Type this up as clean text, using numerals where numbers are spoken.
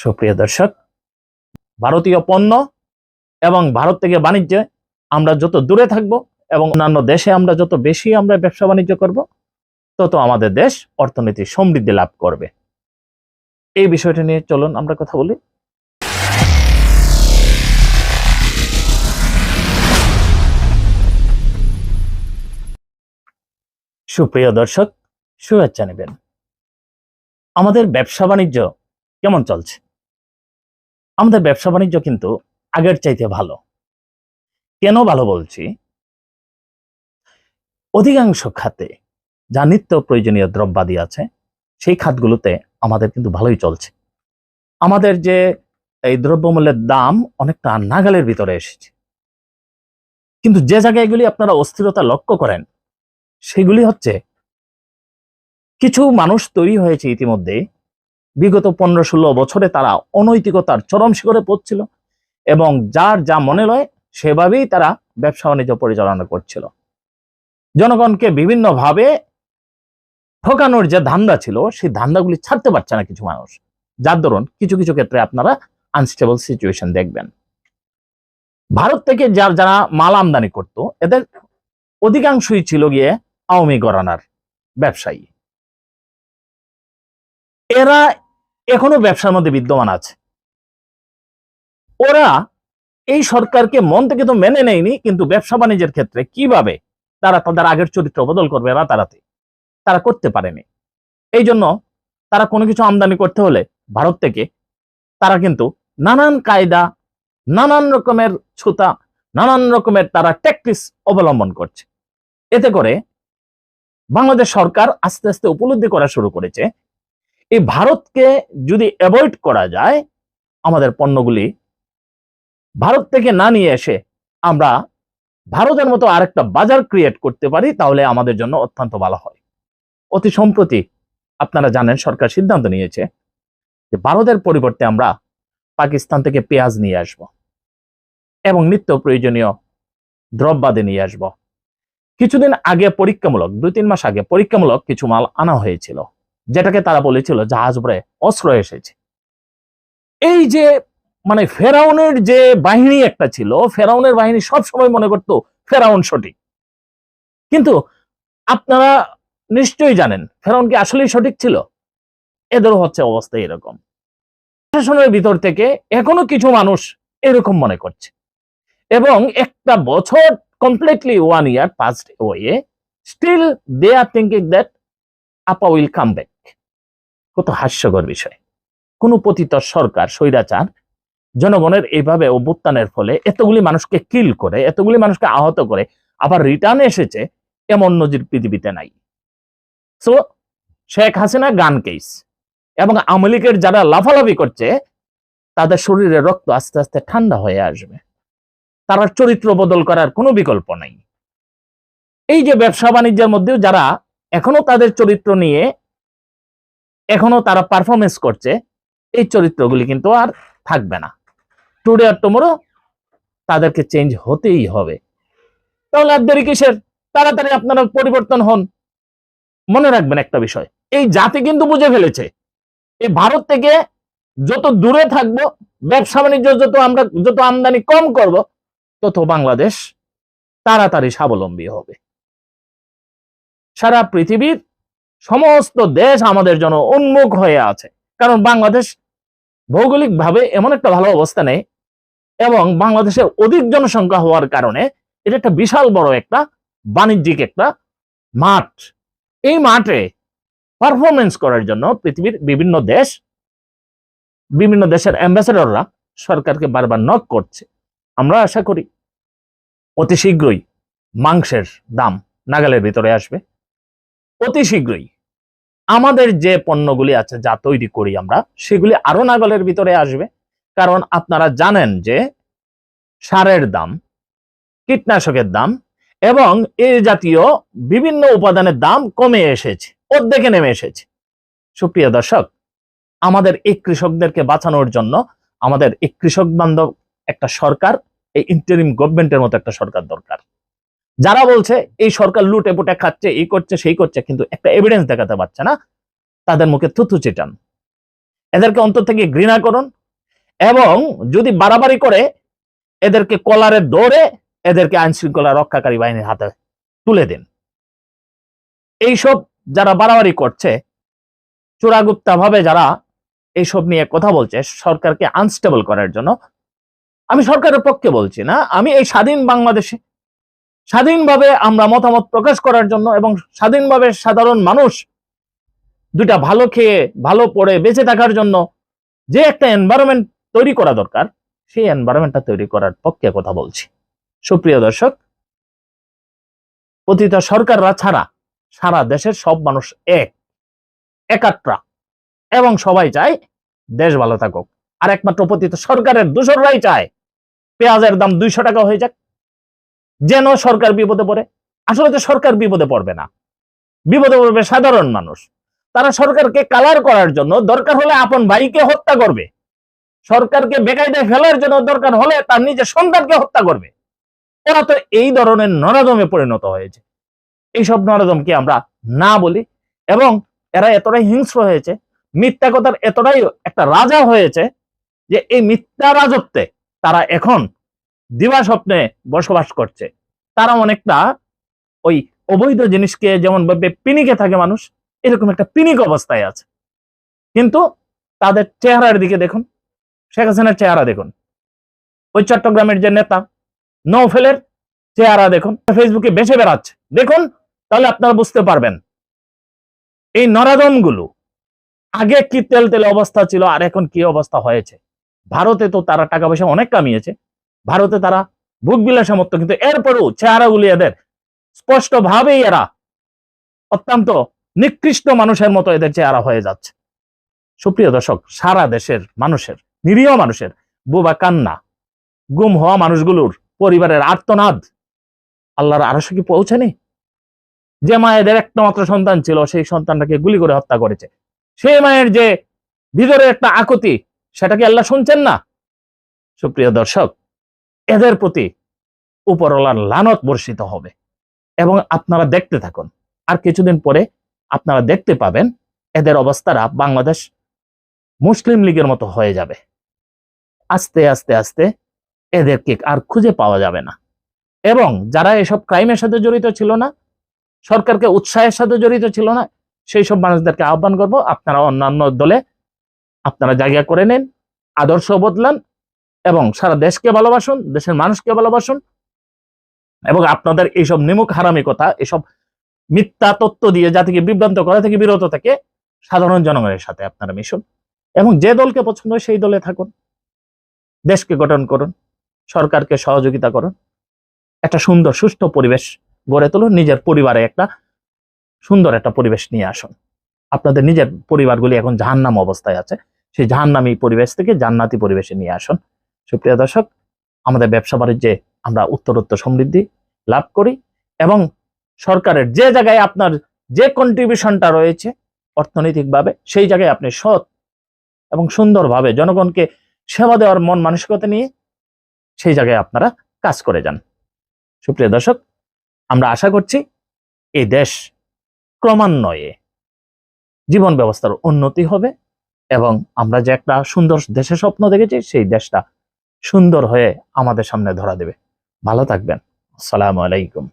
সুপ্রিয় দর্শক, ভারতীয় পণ্য এবং ভারত থেকে বাণিজ্যে আমরা যত দূরে থাকব এবং অন্যান্য দেশে আমরা যত বেশি ব্যবসা বাণিজ্য করব, তত আমাদের দেশ অর্থনীতি সমৃদ্ধি লাভ করবে। এই বিষয়টা নিয়ে চলুন আমরা কথা বলি। সুপ্রিয় দর্শক, শুভেচ্ছা নেবেন। আমাদের ব্যবসা বাণিজ্য কেমন চলছে? আমাদের ব্যবসা বাণিজ্য কিন্তু আগের চাইতে ভালো। কেন ভালো বলছি? অধিকাংশ খাতে যা নিত্য প্রয়োজনীয় দ্রব্যাদি আছে, সেই খাতগুলোতে আমাদের কিন্তু ভালোই চলছে। আমাদের যে এই দ্রব্যমূল্যের দাম অনেকটা নাগালের ভিতরে এসেছে, কিন্তু যে জায়গায় এগুলি আপনারা অস্থিরতা লক্ষ্য করেন, সেগুলি হচ্ছে কিছু মানুষ তৈরি হয়েছে ইতিমধ্যে। বিগত 15-16 বছরে তারা অনৈতিকতার চরম শিখরে পৌঁছছিল এবং যার যা মনে লয় সেভাবেই তারা ব্যবসা বাণিজ্য পরিচালনা করছিল। জনগণকে বিভিন্নভাবে ঠকানোর যে ধান্দা ছিল, সেই ধান্দাগুলি ছাড়তে পারছে না কিছু মানুষ, যার দরুন কিছু কিছু ক্ষেত্রে আপনারা আনস্টেবল সিচুয়েশন দেখবেন। ভারত থেকে যারা মাল আমদানি করত, এদের অধিকাংশই ছিল গিয়ে আওয়ামী ঘরানার ব্যবসায়ী। এরা এখনো ব্যবসার মধ্যে বিদ্যমান আছে। ওরা এই সরকারকে মন থেকে তো মেনে নেয়নি, কিন্তু ব্যবসা বাণিজ্যের ক্ষেত্রে কিভাবে তারা তাদের আগের চরিত্র বদল করবে রাতারাতি তারা করতে পারেনি। এই জন্য তারা কোনো কিছু আমদানি করতে হলে ভারত থেকে তারা কিন্তু নানান কায়দা, নানান রকমের ছুতা, নানান রকমের তারা ট্যাকটিক্স অবলম্বন করছে। এতে করে বাংলাদেশ সরকার আস্তে আস্তে উপলব্ধি করা শুরু করেছে, এই ভারতকে যদি অ্যাভয়েড করা যায়, আমাদের পণ্যগুলি ভারত থেকে না নিয়ে এসে আমরা ভারতের মতো আরেকটা বাজার ক্রিয়েট করতে পারি, তাহলে আমাদের জন্য অত্যন্ত ভালো হয়। অতি সম্প্রতি আপনারা জানেন সরকার সিদ্ধান্ত নিয়েছে যে ভারতের পরিবর্তে আমরা পাকিস্তান থেকে পেঁয়াজ নিয়ে আসব এবং নিত্য প্রয়োজনীয় দ্রব্যাদি নিয়ে আসব। কিছুদিন আগে পরীক্ষামূলক, 2-3 মাস আগে পরীক্ষামূলক কিছু মাল আনা হয়েছিল, যেটাকে তারা বলেছিল জাহাজ ভরে অস্ত্র এসেছে। এই যে ফেরাউনের যে বাহিনী একটা ছিল, ফেরাউনের বাহিনী সবসময় মনে করতো ফেরাউন সঠিক, কিন্তু আপনারা নিশ্চয়ই জানেন ফেরাউন কি আসলেই সঠিক ছিল? এদেরও হচ্ছে অবস্থা এরকম। প্রশাসনের ভিতর থেকে এখনো কিছু মানুষ এরকম মনে করছে এবং একটা বছর completely 1 year passed away, still they are thinking that APA will come back. কত হাস্যকর বিষয়। কোন পতিত সরকার, স্বৈরাচার জনগণের এইভাবে অভ্যুত্থানের ফলে এতগুলি মানুষকে কিল করে, এতগুলি মানুষকে আহত করে আবার রিটার্ন এসেছে, এমন নজির পৃথিবীতে নাই। সো শেখ হাসিনা গান কেস এবং আওয়ামী লীগের যারা লাফালাফি করছে, তাদের শরীরে রক্ত আস্তে আস্তে ঠান্ডা হয়ে আসবে। তার চরিত্র বদল করার কোনো বিকল্প নাই। এই যে ব্যবসা বাণিজ্যের মধ্যেও যারা এখনো তাদের চরিত্র নিয়ে এখনো তারা পারফরমেন্স করছে, এই চরিত্রগুলি কিন্তু আর থাকবে না। টুডে আর টুমরো তাদেরকে চেঞ্জ হতেই হবে। তাহলে আর দেরি কিসের? তাড়াতাড়ি আপনারা পরিবর্তন হন। মনে রাখবেন একটা বিষয়, এই জাতি কিন্তু বুঝে ফেলেছে এই ভারত থেকে যত দূরে থাকবো, ব্যবসা বাণিজ্য যত আমদানি কম করব, তত বাংলাদেশ তাড়াতাড়ি স্বাবলম্বী হবে। সারা পৃথিবীর সমস্ত দেশ আমাদের জন্য উন্মুখ হয়ে আছে, কারণ বাংলাদেশ ভৌগোলিকভাবে এমন একটা ভালো অবস্থানে এবং বাংলাদেশের অধিক জনসংখ্যা হওয়ার কারণে এটা একটা বিশাল বড় একটা বাণিজ্যিক একটা মাঠ। এই মাঠে পারফরমেন্স করার জন্য পৃথিবীর বিভিন্ন দেশের অ্যাম্বাসেডররা সরকারকে বারবার নক করছে। আমরা আশা করি অতি শীঘ্রই মাংসের দাম নাগালের ভিতরে আসবে। অতি শীঘ্রই আমাদের যে পণ্যগুলি আছে, যা তৈরি করি আমরা, সেগুলি আরো নাগালের ভিতরে আসবে। কারণ আপনারা জানেন যে সারের দাম, কীটনাশকের দাম এবং এই জাতীয় বিভিন্ন উপাদানের দাম কমে এসেছে, অর্ধেকে নেমে এসেছে। সুপ্রিয় দর্শক, আমাদের এই কৃষকদেরকে বাঁচানোর জন্য আমাদের এই কৃষক বান্ধব একটা সরকার, এই ইন্টারিম গভর্নমেন্টের মতো একটা সরকার দরকার। যারা বলছে এই সরকার লুটে পুটে খাচ্ছে, এই করছে সেই করছে, কিন্তু একটা এভিডেন্স দেখাতে পারছে না, তাদের মুখে থুথু চেটান। এদেরকে অন্তর থেকে ঘৃণা করুন, এবং যদি বাড়াবাড়ি করে এদেরকে কলারে দৌড়ে এদেরকে আইন শৃঙ্খলা রক্ষাকারী বাহিনীর হাতে তুলে দিন। এইসব যারা বাড়াবাড়ি করছে, চোরাগুপ্তা ভাবে যারা এইসব নিয়ে কথা বলছে সরকারকে আনস্টেবল করার জন্য, আমি সরকারের পক্ষে বলছি না, আমি এই স্বাধীন বাংলাদেশে স্বাধীনভাবে আমরা মতামত প্রকাশ করার জন্য এবং স্বাধীনভাবে সাধারণ মানুষ দুইটা ভালো খেয়ে ভালো পড়ে বেঁচে থাকার জন্য যে একটা এনভায়রনমেন্ট তৈরি করা দরকার, সেই এনভায়রনমেন্টটা তৈরি করার পক্ষে কথা বলছি। সুপ্রিয় দর্শক, পতিত সরকাররা ছাড়া সারা দেশের সব মানুষ একাত্রা, এবং সবাই চায় দেশ ভালো থাকুক। আর একমাত্র পতিত সরকারের দূষররাই চায় পেঁয়াজের দাম 200 টাকা হয়ে যাক, যেন সরকার বিপদে পড়ে। আসলে তো সরকার বিপদে পড়বে না, বিপদে পড়বে সাধারণ মানুষ। তারা সরকারকে কালার করার জন্য দরকার হলে আপন ভাইকে হত্যা করবে, সরকারকে বেকায়দায় ফেলার জন্য দরকার হলে তার নিজের সন্তানকে হত্যা করবে। ওরা তো এই ধরনের নরাধমে পরিণত হয়েছে। এইসব নরাধমকে আমরা না বলি, এবং এরা এতটাই হিংস্র হয়েছে, মিথ্যা কথার এতটাই একটা রাজা হয়েছে যে এই মিথ্যা রাজত্বে তারা এখন দিবা স্বপ্নে বসবাস করছে। তারা অনেকটা ওই অবৈধ জিনিসকে যেমন ভাবে পিনিকে থাকে মানুষ, এরকম একটা পিনিক অবস্থায় আছে। কিন্তু তাদের চেহারার দিকে দেখুন, শেখ হাসিনার চেহারা দেখুন, ওই চট্টগ্রামের যে নেতা নওফেলের চেহারা দেখুন, ফেসবুকে বেসে বেড়াচ্ছে, দেখুন, তাহলে আপনারা বুঝতে পারবেন এই নরাধমগুলো আগে কি তেল তেলে অবস্থা ছিল আর এখন কি অবস্থা হয়েছে। ভারতে তো তারা টাকা পয়সা অনেক কামিয়েছে, ভারতে তারা ভোগ বিলাসের মতো, কিন্তু এরপরও চেহারাগুলি এদের স্পষ্ট ভাবেই এরা অত্যন্ত নিকৃষ্ট মানুষের মতো এদের চেহারা হয়ে যাচ্ছে। সুপ্রিয় দর্শক, সারা দেশের মানুষের, নিরীহ মানুষের বুবা কান্না, গুম হওয়া মানুষগুলোর পরিবারের আর্তনাদ আল্লাহর আরশে কি পৌঁছেনি? যে মায়েদের একটা মাত্র সন্তান ছিল, সেই সন্তানটাকে গুলি করে হত্যা করেছে, সেই মায়ের যে ভিতরে একটা আকুতি, সেটাকে আল্লাহ শুনছেন না? সুপ্রিয় দর্শক, এদের প্রতি উপরওয়ালার লানত বর্ষিত হবে, এবং আপনারা দেখতে থাকুন। আর কিছুদিন পরে আপনারা দেখতে পাবেন এদের অবস্থাটা বাংলাদেশ মুসলিম লীগের মতো হয়ে যাবে। আস্তে আস্তে আস্তে এদেরকে আর খুঁজে পাওয়া যাবে না। এবং যারা এসব ক্রাইমের সাথে জড়িত ছিল না, সরকারকে উৎসাহের সাথে জড়িত ছিল না, সেই সব মানুষদেরকে আহ্বান করব, আপনারা অন্যান্য দলে আপনারা জায়গা করে নিন, আদর্শ বদলান, এবং সারা দেশকে ভালোবাসুন, দেশের মানুষকে ভালোবাসুন, এবং আপনাদের এইসব নিমুখ হারামি কথা, এসব মিথ্যা তত্ত্ব দিয়ে জাতিকে বিভ্রান্ত করা থেকে বিরত থেকে সাধারণ জনগণের সাথে আপনারা মিশুন, এবং যে দলকে পছন্দ হয় সেই দলে থাকুন। দেশকে গঠন করুন, সরকারকে সহযোগিতা করুন, একটা সুন্দর সুষ্ঠু পরিবেশ গড়ে তুলুন, নিজের পরিবারে একটা সুন্দর একটা পরিবেশ নিয়ে আসুন। আপনাদের নিজের পরিবারগুলি এখন জাহান্নাম অবস্থায় আছে, সেই জাহান্নামী পরিবেশ থেকে জান্নাতি পরিবেশে নিয়ে আসুন। সুপ্রিয় দর্শক, আমাদের ব্যবসা বাণিজ্যে আমরা উত্তরোত্তর সমৃদ্ধি লাভ করি, এবং সরকারের যে জায়গায় আপনার যে কন্ট্রিবিউশনটা রয়েছে অর্থনৈতিকভাবে, সেই জায়গায় আপনি সৎ এবং সুন্দরভাবে জনগণকে সেবা দেওয়ার মন মানসিকতা নিয়ে সেই জায়গায় আপনারা কাজ করে যান। সুপ্রিয় দর্শক, আমরা আশা করছি এই দেশ ক্রমান্বয়ে জীবন ব্যবস্থার উন্নতি হবে, এবং আমরা যে একটা সুন্দর দেশের স্বপ্ন দেখেছি, সেই দেশটা সুন্দর হয়ে আমাদের সামনে ধরা দেবে। ভালো থাকবেন। আসসালামু আলাইকুম।